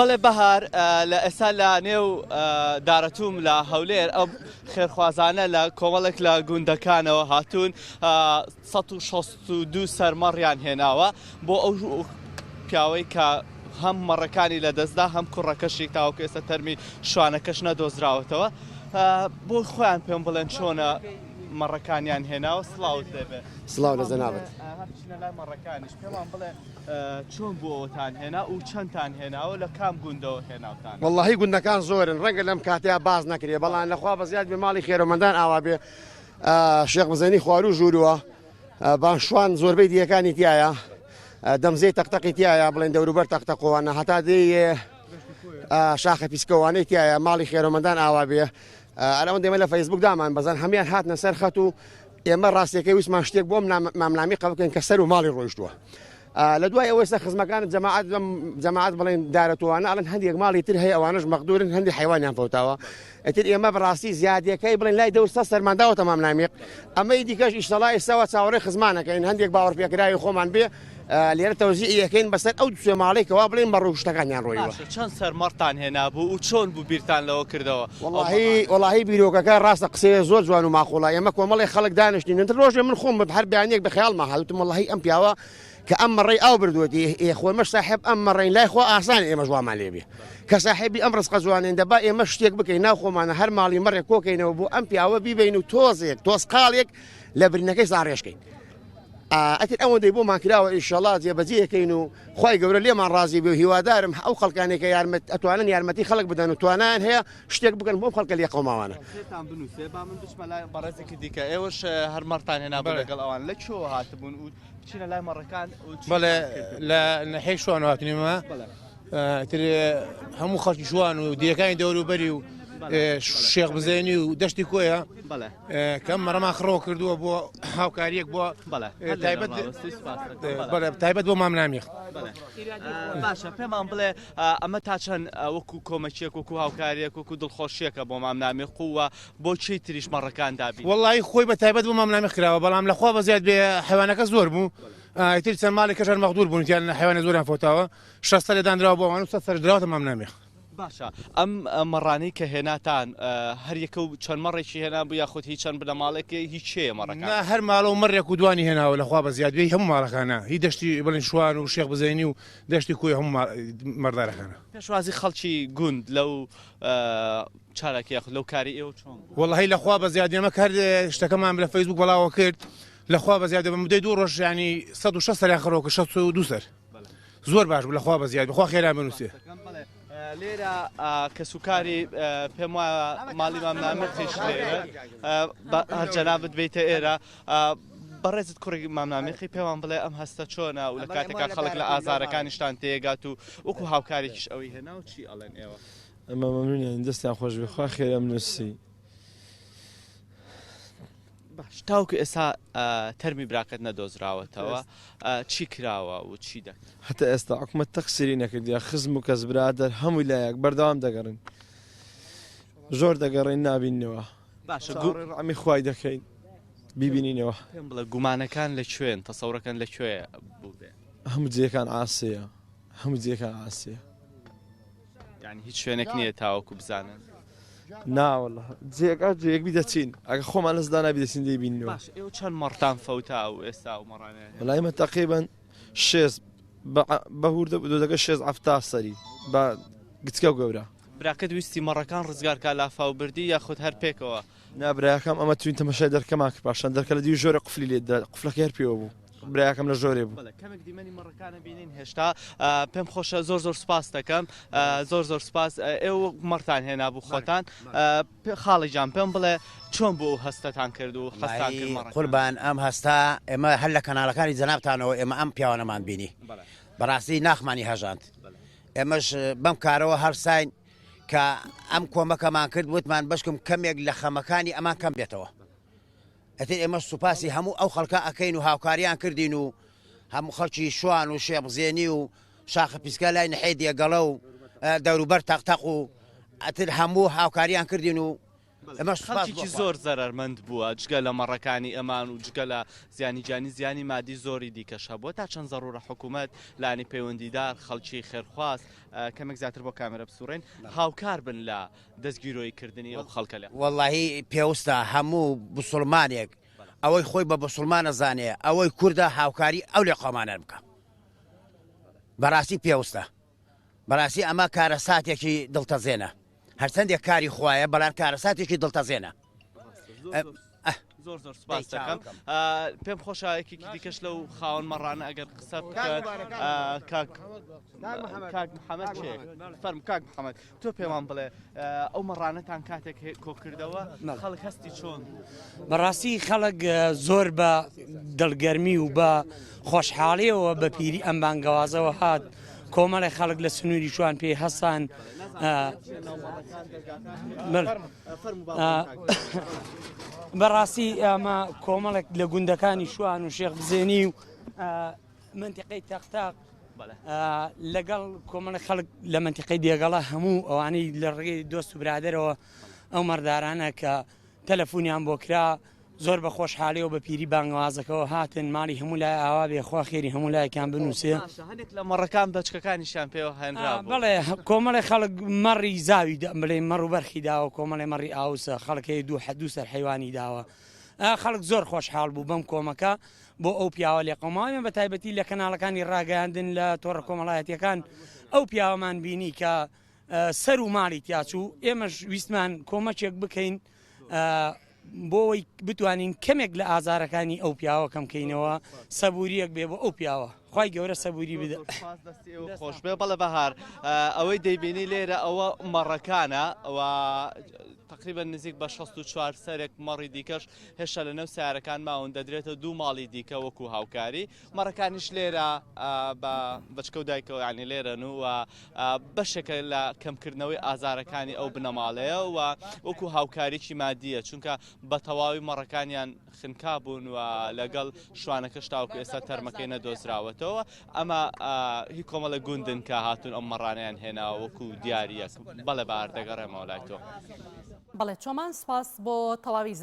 بەڵێ بەهار لە ئێستا لە نێو دارەتوم لە هەولێر ئەو خێرخوازانە لە کۆمەڵێک لە گوندەکانەوە هاتوون 162 سەرمەڕیان هێناوە بۆ ئەو پیاوەی کە هەم مەڕەکانی لە دەستدا هەم کوڕەکەشی تاوەکو ئێستا تەرمی شوانەکەش نەدۆزراوەتەوە بۆ خۆیان پێم بڵێن چۆنە مەڕەکانیان هێناوە سڵاوت دەبێت سڵاو لە جەنابەت هەرچینە لای مەڕەکانیش پێمان بڵێ چۆن بۆ ئەوتان هێنا و چەندتان هێناوە لە کام گوندەوە هێناوتان وەڵڵاهی گوندەکان زۆرن ڕەنگە لەم کاتەیە باز نەکرێ بەڵام لەخوا بەزیاد بێ ماڵی خێرەمەندان ئاوا بێ شێخ بزەنی خوارو ژوورەوە بانشوان زۆربەی دیەکانی تایە دەمزەی تەقتەقی تایە بڵێن دەوروبەر تەقتەقۆوانە هەتا دێ شاخە پیسکەوانەی تایە ماڵی خێرەمەندان ئاوا بێ ئەلەوەن دێمە لە فەیسبوک دامان بەزان هەمیان هاتنە سەر خەت و ئێمە ڕاستیەکەی ویسمان شتێک بۆم مامنامی قەبکەین کە سەر و ماڵی ڕۆیشتووە لە دوای ئەوەی سە خزمەکان جەماعەت بڵێن دارەتوانە ئەڵەن هەندێک ماڵی تر هەیە ئەوانش مەقدورن هەندی حیوانیان فەوتاوە ئەتر ئێمە بەڕاستی زیادیەکەی بڵێن لای دەورسە سەرمانداوەتە مامنامیق ئەمەی دیکەش ئیشتەڵای ئێستاوە چاوەڕێی خزمانەکەین هەندێک باوەڕ پێکرای خۆمان بێ لێرە تەوزیعەکەین بەسەر ئەو دوێ ماڵێکەوە بڵێن بەڕوو شتەکانیان ڕۆیەوە چەند سەرمەڕتان هێنا بوو و چۆن بوو بیرتان لەوە کردەوە وەڵاهی بیرۆکەکە ڕاستە قسەیە زۆر جوان و ماخۆڵە ئێمە کۆمەڵی خەڵک دانیشتین ڕۆژێ من خۆم هەر بیانێک بە خەیاڵمان هاتوتم وەڵاهی ئەم پیاوە کە ئەم مەڕێی ئاو بردووەتی خۆمەش ساحێب ئەم مەڕێی لای خۆ ئاسان ئێمە ژوامان لێبێ کە ساحێبی ئەم ڕستقە جوانێن دەبا ئێمە شتێک بکەین ناو خۆمانە هەر ماڵی مەڕێک کۆکەینەوە بۆ ئەم پیاوە بیبین و تۆزقاڵێک لە برینەکەی ساڕێشکەین ئەتر ئەوە دەی بۆمان کراوە ئیشەڵا جێبەجێەکەین و خی گەورە لێمان ڕازی بێ و هیوادارم ئەو خەڵکانێکە ئەتوانن یارمەتی خەڵک بدەن و توانیان هەیە شتێک بکەن بۆم خەڵکە لێ قەوماوانە بەڕێزێکی دیکە ئێوەش هەرمەڕتان هێنا لەگەڵ ئەوان لە چۆ هاتبوون و بچینە لای مەڕەکان بەڵێ لە نەحەی شوان هاتنیمە تر هەموو خەڵکی شوان و دیەکانی دەوروبەری و شێخ بزێنی و دەشتی کۆیە کەم مەڕەما خڕۆ کردووە بۆ هاوکاریەک بۆ تایبەت بۆ مامنامیخ باشە پێمان بڵێ ئەمە تا چەند وەکو کۆمەچیەک وەکو هاوکاریەک وەکو دڵخۆشیەکە بۆ مامنامی قووە بۆ چی تریش مەڕەکان دابی وەڵی خۆی بە تایبەت بۆ مامنامی کراوە بەڵام لەخوا بەزیاد بێ حیوانەکە زۆر بوو ئیتر چەند ماڵی کەژان مەغدور بوون یان حیوانە زۆریان فۆتاوە 600 لێدانراوە بۆ ئەوان و 100 سەردراوەتە مامنامیخ باشە ئەم مەڕانەی کە هێناتان هەر یەکە و چەند مەڕێکی هێنا بوو یاخود هیچ چەند بنە ماڵێکی هیچ چێە مەڕەکان هەر ماڵە و مەڕێک و دوانی هێناوە لەخوا بە زیادبی هەموو ماڵەکانە هی دەشتی بڵین شوان و شێخ بزەینی و دەشتی کوی هەموو مەردارەکانە پێشوازی خەڵکی گوند لەو چارەکی یاخود لەو کاری ئێوە چۆن وەڵی لەخوا بە زیاد ئێمە کار شتەکەمان لە فەیسبوک بەڵاوە کرد لەخوا بە زیادە بە مدەی دوو ڕۆژ ینی 160 سەریان خڕۆکە 62 سەر زۆر باش بوو لەخوا بە زیاد بخوا خێرا بنووسێ لێرە کە سوکاری پێم وایە ماڵی مامنامێقیش لێرە هەر جەنابەت بێتە ئێرە بەڕێزت کوڕی مامنامێقی پێوان بڵێ ئەم هەستە چۆنە و لە کاتێکا خەڵک لە ئازارەکانیشتان تێگات و وەکو هاوکارێکیش ئەوەی هێنا و چی ئەڵێن ئێوە ئەمە مەمنونیان دەستیان خۆش بێ خوا خێرا بنووسی باش تاوکو ئێستا تەرمی براکەت نەدۆزراوەتەوە چی کراوە و چی دەکەن هەتا ئێستا حکومەت تەقسیری نەکردیا خزم و کەس برادەر هەمووی لایەک بەردەوام دەگەڕن زۆر دەگەڕین نابینەوە باشە ئەمی خوای دەکەین بیبینینەوە پێم بڵێ گومانەکان لەکوێن تەسەورەکەن لەکوێ بوو بێ هەموو جێکان ئاسەیە هەموو جێکان ئاسەیە یعنی هیچ شوێنێک نییە تاوەکو بزانن ناوەڵە جێک بیدەچین ئەگە خۆمان لەسدا نابی دەچین دەیبینەوە باش ئێوە چەند مەڕتان فەوتا و ئێستا و مەڕانێ وەڵایمە تەقریبەن 6 بەهور دەگە 6 ئەفتا سەری بە گچکە و گەورە براکەت ویستی مەڕەکان ڕزگارکە لافاو بردی یاخود هەر پێکەوە نابراەکەم ئەمە توین تەمەشای دەرکەمان کرد پاشان دەرکە لە دی ژۆرە قفلی لێدا قفلەکە هەر پێوە بوو برایەکەم لە ژۆرێ بوو کەمێک دیمەنی مەڕەکانە بینین هێشتا پێم خۆشە زۆر سپاس دەکەم زۆر سپاس ئێوە مەڕتان هێنا بوو خۆتان خاڵی جان پێم بڵێ چۆن بۆ هەستەتان کرد و هەستان کرد قوربان ئەم هەستا ئێمە هەر لە کەناڵەکانی جەنابتانەوە ئێمە ئەم پیاوانەمان بینی بەڕاستی ناخمانی هەژاند ئێمەش بەم کارەوە هەر ساین کە ئەم کۆمەکەمان کرد وتمان بەشکم کەمێک لە خەمەکانی ئەمان کەم بێتەوە ئەتر ئێمە سوپاسی هەموو ئەو خەڵکە ئەەکەین و هاوکاریان کردین و هەموو خەڵکی شوان و شێبزێنی و شاخە پیسکە لای نەحەی دێگەڵە و دەوروبەر تەقتەق و ئەتر هەموو هاوکاریان کردین و ئەمەش خەڵکیی زۆر زەرمەند بووە جگە لە مەڕەکانی ئەمان و جگە لە زیانی جانی زیانی مادی زۆری دیکەشە بۆ تا چەند زەڕورە حکوومەت لانی پەیوەندیدار خەڵکی خێرخواست کەمێک زیاتر بۆ کامێرە بسوڕێن هاوکار بن لە دەستگیرۆیکردنی ئەو خەڵکە لێ واللهی پێویستە هەموو بسڵمانێک ئەوەی خۆی بە بسڵمانە زانێ ئەوەی کووردە هاوکاری ئەو لێ قۆمانە بکە بەڕاستی پێویستە بەڕاستی ئەمە کارە ساتێکی دڵتەزێنە هەرچەندێک کاری خوایە بەڵام کارە ساتێکی دڵتەزێنە زۆر زۆر سپاس دەکەم پێم خۆشایەکی دیکەش لەو خاوەن مەڕانە ئەگەر قسە بکات کاک محەممەد فەرم کاک محەممەد تۆ پێوان بڵێ ئەو مەڕانەتان کاتێک کۆکردەوە خەڵک هەستی چۆن بەڕاستی خەڵک زۆر بە دڵگەرمی و بە خۆشحاڵیەوە بە پیری ئەم بانگەوازەوە هات کۆمەڵی خەڵک لە سنووری شوان پێی هەسان بەڕاستی ئەمە کۆمەڵێک لە گوندەکانی شوان و شێخ بزێنی و منتیقەی تەختاق لەگەڵ کۆمەڵی خەڵک لە منتیقەی دێگەڵە هەموو ئەوانەی لە ڕێگەی دۆست و برادرەوە ئەو مەردارانە کە تەلەفۆنیان بۆ کرا زۆر بە خۆشحاڵیەوە بە پیری بانگوازەکەەوە هاتن ماڵی هەموو لای ئاوا بێخوا خێری هەموو لایەکان بنووسێ هەندێک لە مەڕەکان بەچکەکانیشان پێوە هێنرا بڵێ کۆمەڵی خەڵک مەڕی زاوی بڵێ مەڕ و بەرخی داوە کۆمەڵی مەڕی ئاوسە خەڵکی دوو سەر حیوانی داوە خەڵک زۆر خۆشحاڵ بوو بەم کۆمەکە بۆ ئەو پیاوە لێ قەماوێن بە تایبەتی لە کەناڵەکانی ڕاگەاندن لە تۆڕە کۆمەڵایەتیەکان ئەو پیاوەمان بینی کە سەر و ماڵی تیاچوو ئێمەش ویستمان کۆمەچێک بکەین بۆەوەی بتوانین کەمێک لە ئازارەکانی ئەو پیاوە کەمکەینەوە سەبووریەک بێ بۆ ئەو پیاوە خی گەورە سەبووری بدە خۆش بێ بەڵە بەهار ئەوەی دەیبینی لێرە ئەوە مەڕەکانە ئەوە تقریبا نزیک بە 64 سەرێک مەڕی دیکەش هێشتا لە نەو سیارەکان ماون دەدرێتە دوو ماڵی دیکە وەکو هاوکاری مەڕەکانیش لێرە بەچکە و دایکەوە ینی لێرەن و بەشێکە لە کەمکردنەوەی ئازارەکانی ئەو بنەماڵەیە و وەکو هاوکاریکی مادیە چونکە بە تەواوی مەڕەکانیان خنکا بوون و لەگەڵ شوانەکەش تاوکو ئێستا تەرمەکەی نەدۆزراوەتەوە ئەمە هی کۆمەڵە گوندن کە هاتون ئەم مەڕانیان هێنا وەکو دیارە بەڵێ بار دەگەڕێمەوە لای تۆ بەڵێ چۆمان سپاس بۆ تەواوی